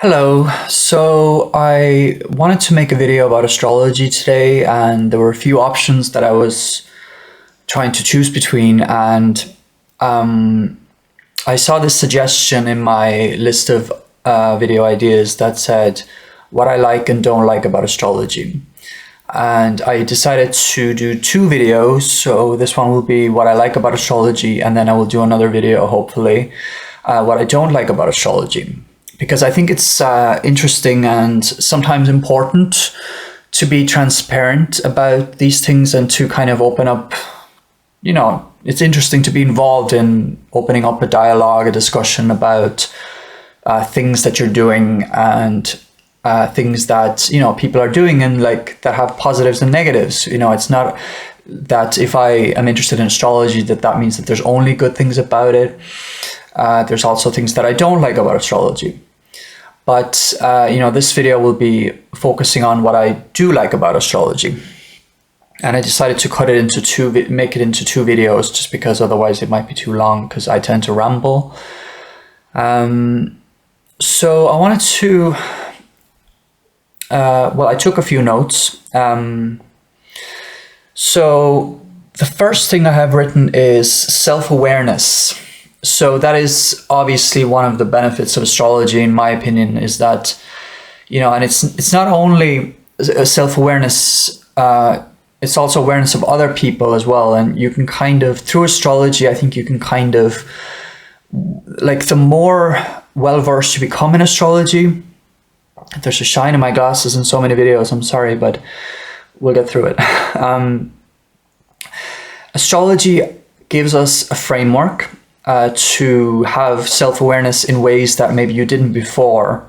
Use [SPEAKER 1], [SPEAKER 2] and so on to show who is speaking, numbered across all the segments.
[SPEAKER 1] Hello. So I wanted to make a video about astrology today, and there were a few options that I was trying to choose between, and I saw this suggestion in my list of video ideas that said what I like and don't like about astrology. And I decided to do two videos. So this one will be what I like about astrology, and then I will do another video, hopefully, what I don't like about astrology. Because I think it's interesting and sometimes important to be transparent about these things and to kind of open up, it's interesting to be involved in opening up a dialogue, a discussion about things that you're doing and things that, people are doing and like that have positives and negatives. It's not that if I am interested in astrology, that means that there's only good things about it. There's also things that I don't like about astrology. But, this video will be focusing on what I do like about astrology. And I decided to make it into two videos just because otherwise it might be too long because I tend to ramble. So I wanted to, I took a few notes. So the first thing I have written is self-awareness. So that is obviously one of the benefits of astrology, in my opinion, is that, and it's not only a self-awareness, it's also awareness of other people as well. And you can kind of, through astrology, I think you can kind of, like the more well-versed you become in astrology, there's a shine in my glasses in so many videos, I'm sorry, but we'll get through it. Astrology gives us a framework to have self-awareness in ways that maybe you didn't before,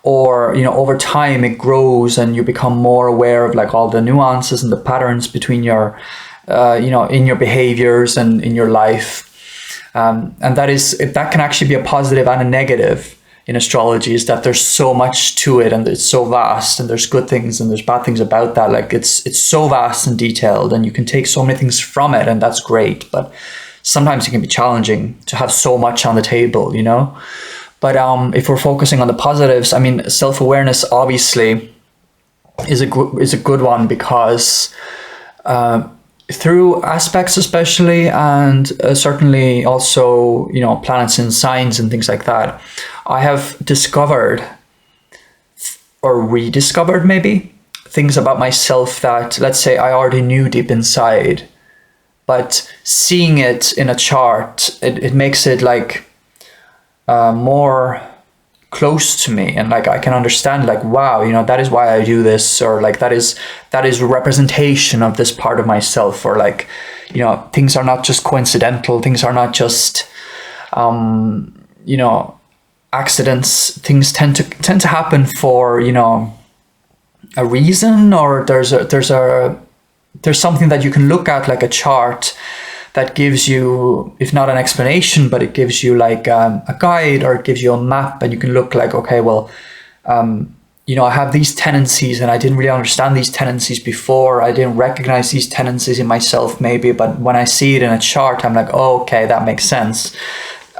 [SPEAKER 1] or over time it grows and you become more aware of like all the nuances and the patterns between your in your behaviors and in your life, and that can actually be a positive and a negative in astrology, is that there's so much to it and it's so vast, and there's good things and there's bad things about that. Like it's so vast and detailed and you can take so many things from it, and that's great, but sometimes it can be challenging to have so much on the table, But if we're focusing on the positives, I mean, self-awareness obviously is a good one because through aspects especially, and certainly also, planets and signs and things like that, I have discovered or rediscovered maybe things about myself that, let's say, I already knew deep inside. But seeing it in a chart, it makes it like more close to me, and like I can understand like, wow, that is why I do this, or like that is a representation of this part of myself, or like, things are not just coincidental, things are not just accidents. Things tend to happen for a reason, or there's something that you can look at, like a chart that gives you, if not an explanation, but it gives you like a guide, or it gives you a map, and you can look like, okay, well, I have these tendencies and I didn't really understand these tendencies before. I didn't recognize these tendencies in myself maybe, but when I see it in a chart, I'm like, oh, okay, that makes sense.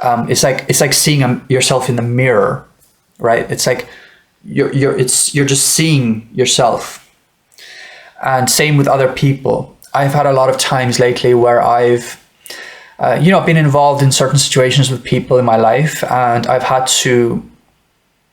[SPEAKER 1] It's like seeing yourself in the mirror, right? It's like you're just seeing yourself. And same with other people. I've had a lot of times lately where I've, been involved in certain situations with people in my life, and I've had to,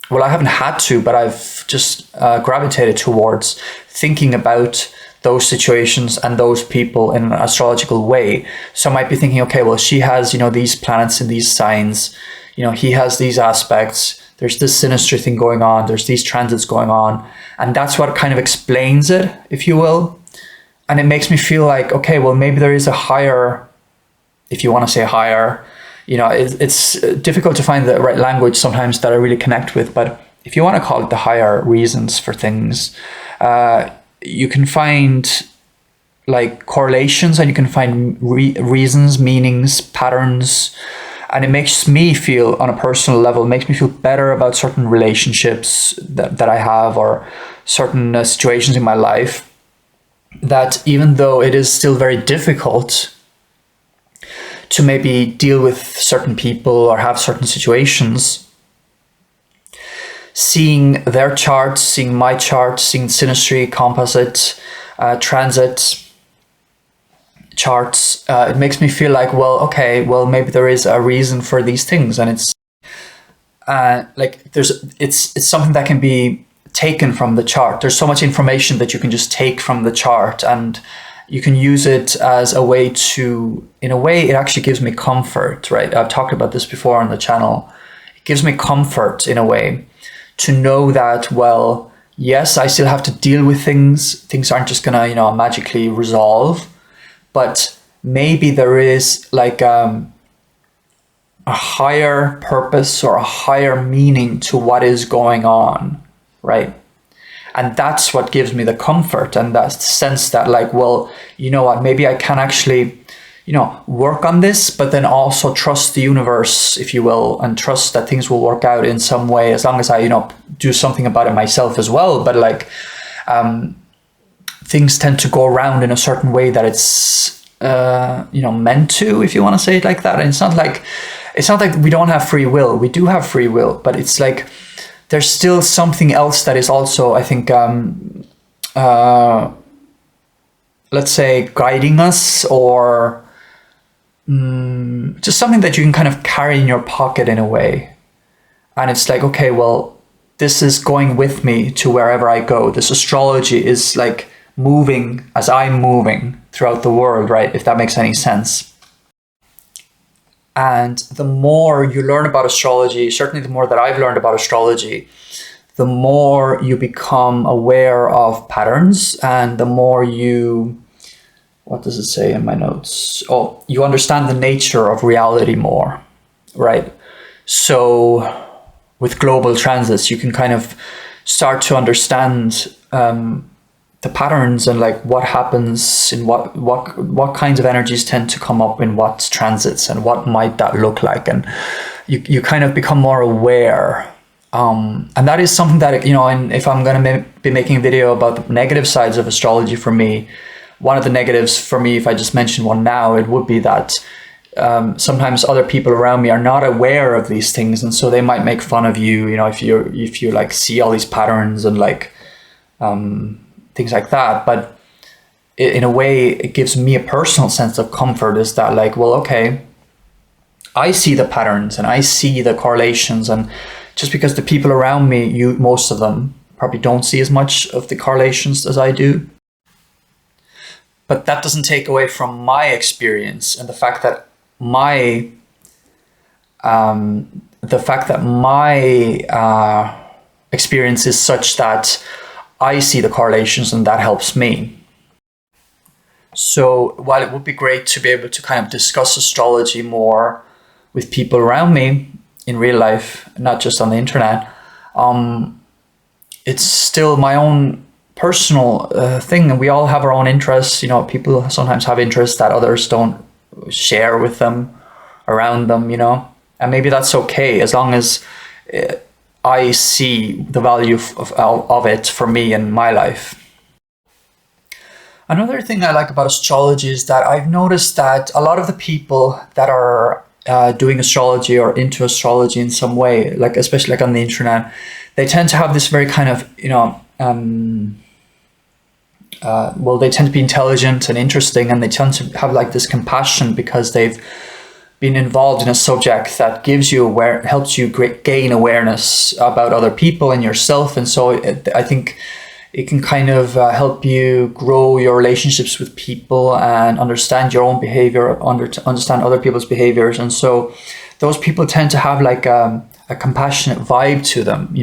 [SPEAKER 1] well, I haven't had to, but I've just gravitated towards thinking about those situations and those people in an astrological way. So I might be thinking, okay, well, she has, these planets in these signs, he has these aspects, there's this synastry thing going on, there's these transits going on. And that's what kind of explains it, if you will. And it makes me feel like, okay, well, maybe there is a higher, if you want to say higher, it's difficult to find the right language sometimes that I really connect with. But if you want to call it the higher reasons for things, you can find like correlations, and you can find reasons, meanings, patterns. And it makes me feel, on a personal level, makes me feel better about certain relationships that I have, or certain situations in my life, that even though it is still very difficult to maybe deal with certain people or have certain situations, seeing their charts, seeing my chart, seeing synastry, composite, transit charts, it makes me feel like, well, okay, well, maybe there is a reason for these things, and it's it's something that can be taken from the chart. There's so much information that you can just take from the chart, and you can use it as a way to, in a way, it actually gives me comfort, right? I've talked about this before on the channel. It gives me comfort in a way to know that, well, yes, I still have to deal with things. Things aren't just gonna, magically resolve, but maybe there is like a higher purpose or a higher meaning to what is going on, right? And that's what gives me the comfort and that sense that, like, well, you know what, maybe I can actually, work on this, but then also trust the universe, if you will, and trust that things will work out in some way, as long as I, do something about it myself as well. But like, things tend to go around in a certain way that it's, meant to, if you want to say it like that. And it's not like we don't have free will. We do have free will, but it's like, there's still something else that is also, I think, let's say, guiding us, or just something that you can kind of carry in your pocket in a way. And it's like, okay, well, this is going with me to wherever I go. This astrology is like moving as I'm moving throughout the world, right? If that makes any sense. And the more you learn about astrology, certainly the more that I've learned about astrology, the more you become aware of patterns, and the more you, what does it say in my notes? Oh, you understand the nature of reality more, right? So with global transits, you can kind of start to understand the patterns and like what happens in what kinds of energies tend to come up in what transits, and what might that look like, and you kind of become more aware, and that is something that, and if I'm going to be making a video about the negative sides of astrology, for me, one of the negatives for me, if I just mention one now, it would be that sometimes other people around me are not aware of these things, and so they might make fun of you, if you like see all these patterns and like things like that. But in a way, it gives me a personal sense of comfort, is that like, well, okay, I see the patterns and I see the correlations, and just because the people around me, most of them probably don't see as much of the correlations as I do, but that doesn't take away from my experience and the fact that my experience is such that I see the correlations, and that helps me. So while it would be great to be able to kind of discuss astrology more with people around me in real life, not just on the internet, it's still my own personal thing, and we all have our own interests. People sometimes have interests that others don't share with them, around them, and maybe that's okay, as long as I see the value of it for me in my life. Another thing I like about astrology is that I've noticed that a lot of the people that are doing astrology or into astrology in some way, like especially like on the internet, they tend to have this very kind of, they tend to be intelligent and interesting, and they tend to have like this compassion because they've been involved in a subject that gives you helps you gain awareness about other people and yourself. And so I think it can kind of help you grow your relationships with people and understand your own behavior, understand other people's behaviors. And so those people tend to have like a compassionate vibe to them,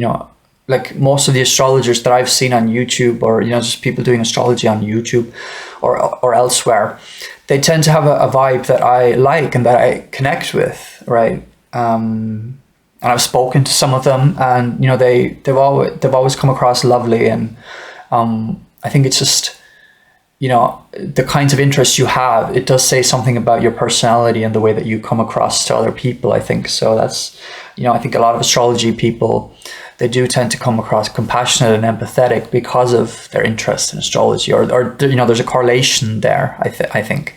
[SPEAKER 1] like most of the astrologers that I've seen on YouTube, or just people doing astrology on YouTube or elsewhere, they tend to have a vibe that I like and that I connect with, right? And I've spoken to some of them, and they've always come across lovely, and I think it's just the kinds of interests you have, it does say something about your personality and the way that you come across to other people, I think. So that's I think a lot of astrology people, they do tend to come across compassionate and empathetic because of their interest in astrology, or there's a correlation there, I think.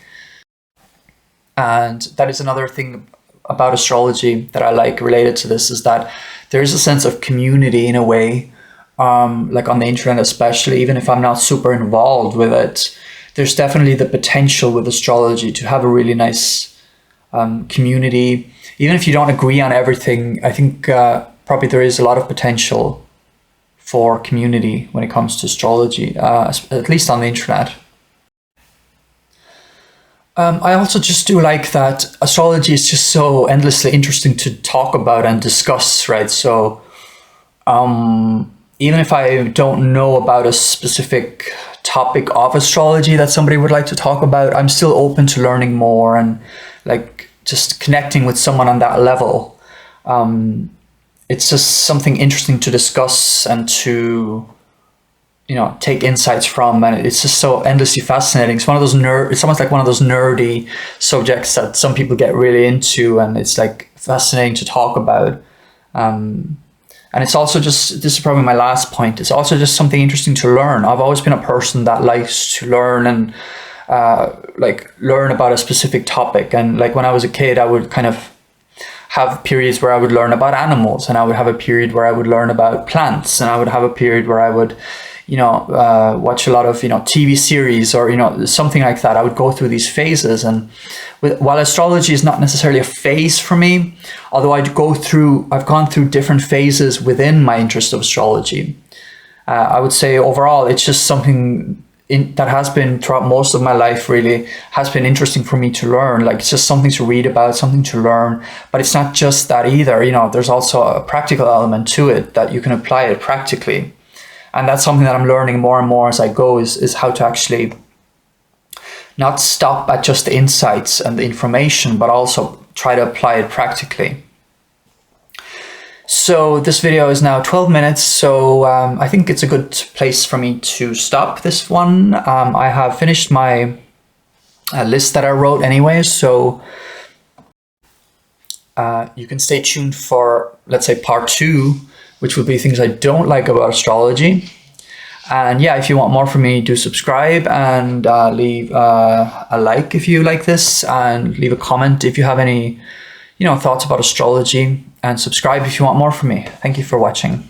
[SPEAKER 1] And that is another thing about astrology that I like related to this is that there is a sense of community in a way, like on the internet especially, even if I'm not super involved with it. There's definitely the potential with astrology to have a really nice community. Even if you don't agree on everything, I think probably there is a lot of potential for community when it comes to astrology, at least on the internet. I also just do like that astrology is just so endlessly interesting to talk about and discuss, right? So even if I don't know about a specific topic of astrology that somebody would like to talk about, I'm still open to learning more and like just connecting with someone on that level. It's just something interesting to discuss and to, take insights from, and it's just so endlessly fascinating. It's one of those it's almost like one of those nerdy subjects that some people get really into, and it's like fascinating to talk about. And it's also just, this is probably my last point, it's also just something interesting to learn. I've always been a person that likes to learn and learn about a specific topic. And like when I was a kid, I would kind of have periods where I would learn about animals, and I would have a period where I would learn about plants, and I would have a period where I would watch a lot of TV series or something like that. I would go through these phases, and while astrology is not necessarily a phase for me, although I've gone through different phases within my interest of astrology. I would say overall it's just something that has been throughout most of my life, really has been interesting for me to learn. Like it's just something to read about, something to learn, but it's not just that either. There's also a practical element to it, that you can apply it practically. And that's something that I'm learning more and more as I go, is how to actually not stop at just the insights and the information, but also try to apply it practically. So this video is now 12 minutes, so I think it's a good place for me to stop this one. I have finished my list that I wrote anyway, so you can stay tuned for, let's say, part 2, which will be things I don't like about astrology. And yeah, if you want more from me, do subscribe and leave a like if you like this, and leave a comment if you have any thoughts about astrology, and subscribe if you want more from me. Thank you for watching.